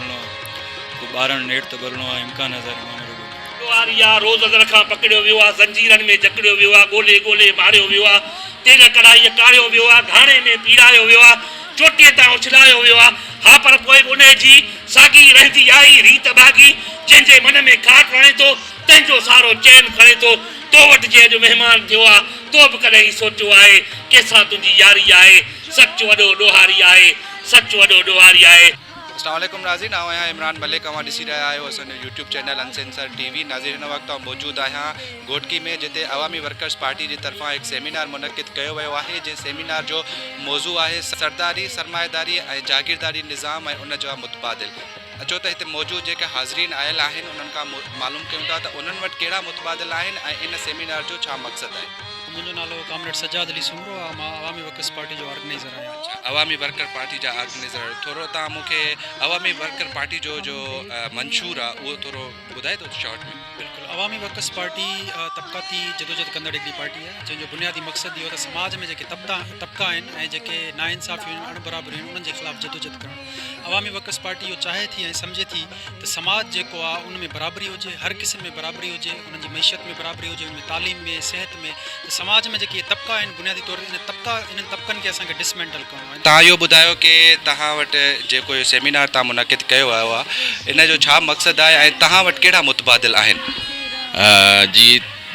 ॻोल्हणो आहे, को ॿारनि नेट ते ॻोल्हणो आहे, इम्कान नज़र रोज़ अदर खां पकड़ियो वियो आहे, ज़ंजीरनि में जकड़ियो वियो आहे, ॻोल्हे ॻोल्हे मारियो वियो आहे, तेल कढ़ाई काढ़ियो वियो आहे, घाणे में पीड़ायो वियो आहे, चोटीअ तां उछलायो वियो आहे। हा, पर पोइ उन जी साॻी रहंदी आई रीत बाग़ी, जंहिंजे मन में खाट वणे थो तंहिंजो सारो चैन खणे थो। तो वटि जे अॼु महिमान थियो आहे, तो बि कॾहिं सोचियो आहे कंहिंसां तुंहिंजी यारी आहे, सच वॾो ॾोहारी आहे, सच वॾो ॾोहारी आहे। अस्सलाम वालेकुम नाज़रीन, आहियां इमरान मलिक, अवां ॾिसी रहिया आहियो असांजो यूट्यूब चैनल अनसेंसर टीवी। नाज़रीन, हिन वक़्तु मौजूदु आहियां घोटकी में, जिते अवामी वर्कर्स पार्टी जी तरफ़ां हिकु सेमिनार मुनक़िद कयो वियो आहे, जंहिं सेमिनार जो मौज़ू आहे सरदारी, सरमाएदारी ऐं जागीरदारी निज़ाम ऐं उन जा मुतबादिल। अचो त हिते मौजूदु जेके हाज़रीन आयल आहिनि उन्हनि खां मालूम कयूं था त उन्हनि वटि कहिड़ा मुतबादिल आहिनि ऐं इन सेमिनार जो छा मक़सदु आहे। मुंहिंजो नालो कॉमरेड सजाद अली सुमरो आहे, मां अवामी वर्कर्स पार्टी जो ऑर्गेनाइज़र आहियां। अवामी वर्कर पार्टी जा ऑर्गेनाइज़र, थोरो तव्हां मूंखे अवामी वर्कर पार्टी जो मंशूर आहे उहो थोरो ॿुधाए थो शॉर्ट में। बिल्कुलु, अवामी वर्कर्स पार्टी तबक़ाती जदोजहद कंदड़ हिकिड़ी पार्टी आहे, जंहिंजो बुनियादी मक़सदु इहो त समाज में जेके तबक़ा आहिनि ऐं जेके नाइंसाफ़ियूं आहिनि, अणबराबरियूं आहिनि, उन्हनि जे ख़िलाफ़ु जदोजहद करणु। अवामी वर्कर्स पार्टी इहो चाहे थी ऐं सम्झे थी त समाज जेको आहे उन में बराबरी हुजे, हर क़िस्म में बराबरी हुजे, उन्हनि जी मईशत में बराबरी हुजे, उन में तालीम में, सिहत में। त समाज में जेके तबक़ा आहिनि बुनियादी तौर ते इन्हनि तबक़नि खे असांखे डिसमेंटल करणो आहे। तव्हां इहो ॿुधायो की तव्हां वटि जेको इहो सेमिनार तव्हां मुनक़िद कयो वियो आहे, इन जो छा मक़सदु आहे ऐं तव्हां वटि कहिड़ा मुतबादिल आहिनि। जी,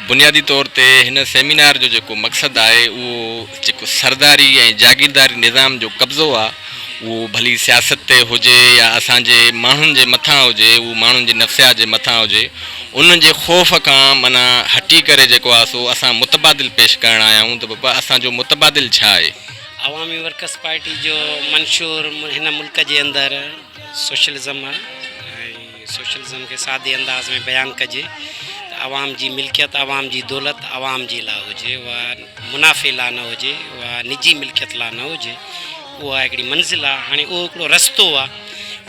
बुनियादी तौर ते हिन सेमिनार जो जेको मक़सदु आहे उहो जेको सरदारी ऐं जागीरदारी निज़ाम जो कब्ज़ो आहे, उहो भली सियासत ते हुजे या असांजे माण्हुनि जे मथां हुजे, उहो माण्हुनि जे नफ़्सियात जे मथां हुजे, उन जे ख़ौफ़ खां माना हटी करे जेको आहे सो असां मुतबादिल पेश करणु आया आहियूं। त बाबा असांजो मुतबादिल छा आहे। अवामी वर्कर्स पार्टी जो मंशूर हिन मुल्क जे अंदरि सोशलिज़म आहे ऐं सोशलिज़म खे सादे अंदाज़ में बयानु कजे त आवाम जी मिल्कियत, आवाम जी दौलत आवाम जे लाइ हुजे, उहा मुनाफ़े लाइ न हुजे, उहा निजी मिल्कियत लाइ न हुजे, उहा हिकिड़ी मंज़िल आहे। हाणे उहो हिकिड़ो रस्तो आहे,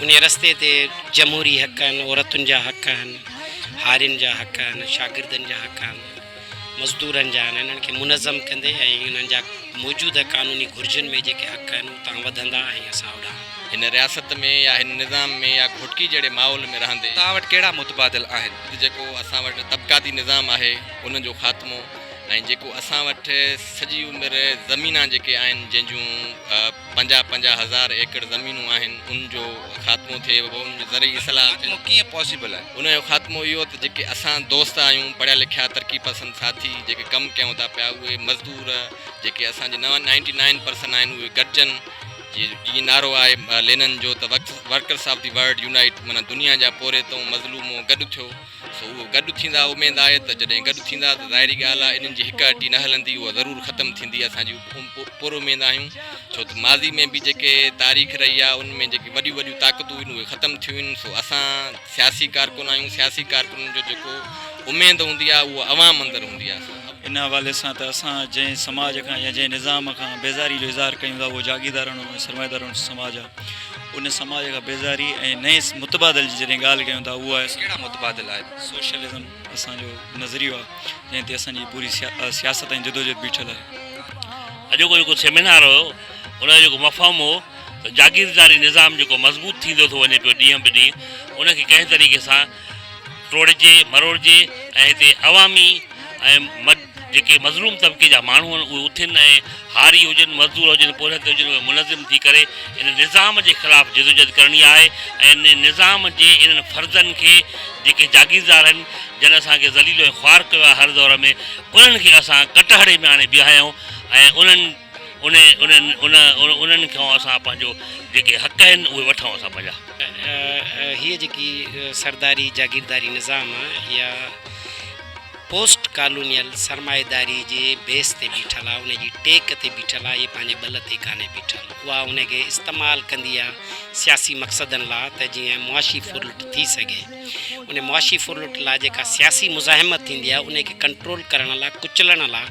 उन रस्ते ते जमहूरी हक़ आहिनि, औरतुनि जा हक़ आहिनि, हारियुनि जा हक़ आहिनि, शागिर्दनि जा हक़ आहिनि, मज़दूरनि जा आहिनि। इन्हनि खे मुनज़म कंदे ऐं इन्हनि जा मौजूदा क़ानूनी घुर्जुनि में जेके हक़ आहिनि उतां वधंदा ऐं असां ओॾा हिन रियासत में या हिन निज़ाम में या घोटकी जहिड़े माहौल में रहंदे तव्हां वटि कहिड़ा मुतबादिल आहिनि। जेको असां वटि तबक़ाती निज़ाम आहे उन जो ख़ात्मो, ऐं जेको असां वटि सॼी उमिरि ज़मीना जेके आहिनि जंहिंजूं 50,000 एकड़ ज़मीनूं आहिनि, उनजो ख़ात्मो थिए, उनजो ज़रिए इस्लाह कीअं पॉसिबल आहे। उनजो ख़ात्मो इहो त जेके असां दोस्त आहियूं, पढ़िया लिखिया तरक़ी पसंदि साथी जेके कमु कयूं था पिया, उहे मज़दूर जेके असांजे 99% आहिनि उहे गॾिजनि। जीअं नारो आहे लेनन जो त workers of the world unite, माना दुनिया जा पोरे तो मज़लूमो गॾु थियो। सो उहो गॾु थींदा, उमेद आहे त जॾहिं गॾु थींदा त ज़ाहिरी ॻाल्हि आहे इन्हनि जी हिक हटी न हलंदी, उहा ज़रूरु ख़तमु थींदी, असांजी पूरो उमेद आहियूं। छो त माज़ी में बि जेके तारीख़ रही आहे उन में जेकी वॾियूं वॾियूं ताक़तूं आहिनि उहे ख़तमु थियूं आहिनि। सो असां सियासी कारकुन आहियूं, सियासी कारकुननि जो जेको उमेद हूंदी आहे उहा अवाम अंदरि हूंदी आहे। इन हवाले सां त असां जंहिं समाज खां या जंहिं निज़ाम खां बेज़ारी जो इज़हार कयूं था उहो जागीरदारनि ऐं सरमाएदारनि समाज आहे। उन समाज खां बेज़ारी ऐं नए मुतबादिल जी जॾहिं ॻाल्हि कयूं था उहा आहे कहिड़ा मुतबादिल आहे। सोशलिज़म असांजो नज़रियो आहे, जंहिं ते असांजी पूरी सियासत ऐं जदोजहद बीठल आहे। अॼोको जेको सेमिनार हुयो उनजो जेको मफ़हम हो त जागीरदारी निज़ाम जेको मज़बूत थींदो थो वञे पियो ॾींहं ॿ ॾींहुं, उनखे कंहिं तरीक़े सां टोड़जे मरोड़जे ऐं हिते अवामी ऐं जेके मज़लूम तबिके जा माण्हू आहिनि उहे उथनि ऐं हारी हुजनि, मज़दूर हुजनि, पोरहत हुजनि, उहे मुनज़िम थी करे इन निज़ाम जे ख़िलाफ़ु जदोजहद करणी आहे। ऐं इन निज़ाम जे इन्हनि फ़र्ज़नि खे जेके जागीरदार आहिनि, जन असांखे ज़लीलो ऐं ख़्वार कयो आहे हर दौर में, उन्हनि खे असां कटहड़े में हाणे बीहायूं ऐं उन्हनि खां असां पंहिंजो जेके हक़ आहिनि उहे वठूं असां पंहिंजा। हीअ जेकी सरदारी जागीरदारी निज़ाम आहे इहा पोस्ट कॉलोनियल सरमाएदारी जे बेस ते बीठल आहे, उन जी टेक ते बीठल आहे, इहे पंहिंजे बल ते कान्हे बीठल। उहा उनखे इस्तेमालु कंदी आहे सियासी मक़सदनि लाइ त जीअं मुआशी फुरलुट थी सघे। उन मुआशी फुरलुट लाइ जेका सियासी मुज़ाहिमत थींदी आहे उनखे कंट्रोल करण लाइ, कुचलण लाइ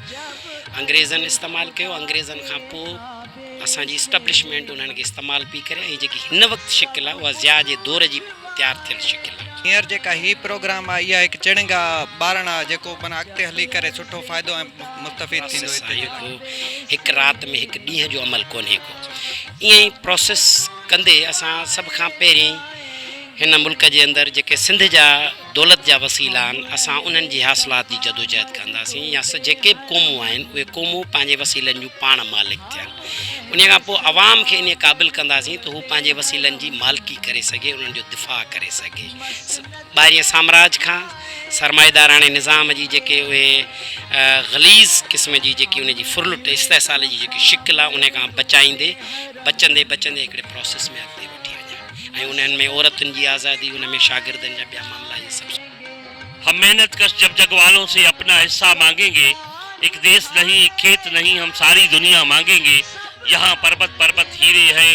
अंग्रेज़नि इस्तेमालु कयो। अंग्रेज़नि खां पोइ असांजी इस्टैब्लिशमेंट उन्हनि खे इस्तेमालु पई करे, ऐं जेकी हिन वक़्तु शिकिल आहे उहा ज़िया जे दौर जी तयारु थियल शिकिल आहे। हींअर जेका ही प्रोग्राम आहे इहा हिकु चिणगा ॿारण आहे जेको माना अॻिते हली करे सुठो फ़ाइदो ऐं मुस्तफ़ीद थींदो। हिकु राति में हिकु ॾींहं जो अमल कोन्हे को। ईअं ई प्रोसेस कंदे असां सभ खां पहिरीं हिन मुल्क जे अंदरि जेके सिंध जा दौलत जा वसीला आहिनि असां उन्हनि जी हासिलात जी जदोजहद कंदासीं या जेके बि क़ौमूं आहिनि उहे क़ौमूं पंहिंजे वसीलनि जूं पाण मालिक थियनि उन खां पोइ आवाम खे इन क़ाबिल कंदासीं त हू पंहिंजे वसीलनि जी मालिकी करे सघे उन्हनि जो दिफ़ा करे सघे ॿाहिरीं साम्राज खां सरमाएदाराणे निज़ाम जी जेके उहे ग़लीज़ क़िस्म जी जेकी उन जी फुरलुट इस्तेसाल जी जेकी शिकिल आहे उन खां बचाईंदे बचंदे हिकिड़े प्रोसेस में अॻिते वठी वञे ऐं उन्हनि में औरतुनि जी आज़ादी उन में शागिर्दनि जा ॿिया मामला ये सभु। हम मेहनत कश जब जग वालों से अपना हिस्सा मांगेंगे, एक देश नहीं एक खेत नहीं हम सारी दुनिया मांगेंगे। यहाँ पर्वत पर्वत हीरे हैं,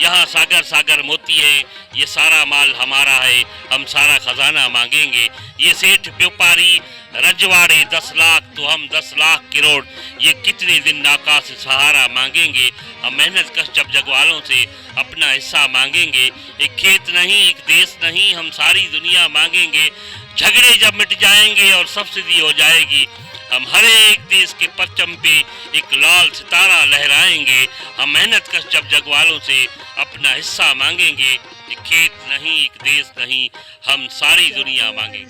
यहाँ सागर सागर मोती है, ये सारा माल हमारा है, हम सारा खजाना मांगेंगे। ये सेठ व्यापारी रजवाड़े 10 लाख तो हम 10 लाख करोड़, ये कितने दिन नाका से सहारा मांगेंगे। हम मेहनत कश जब जग वालों से अपना हिस्सा मांगेंगे, एक खेत नहीं एक देश नहीं हम सारी दुनिया मांगेंगे। झगड़े जब मिट जाएंगे और सब्सिडी हो जाएगी, हम हर एक देश के परचम पे एक लाल सितारा लहराएंगे। हम मेहनत कश जब जग वालों से अपना हिस्सा मांगेंगे, एक खेत नहीं एक देश नहीं हम सारी दुनिया मांगेंगे।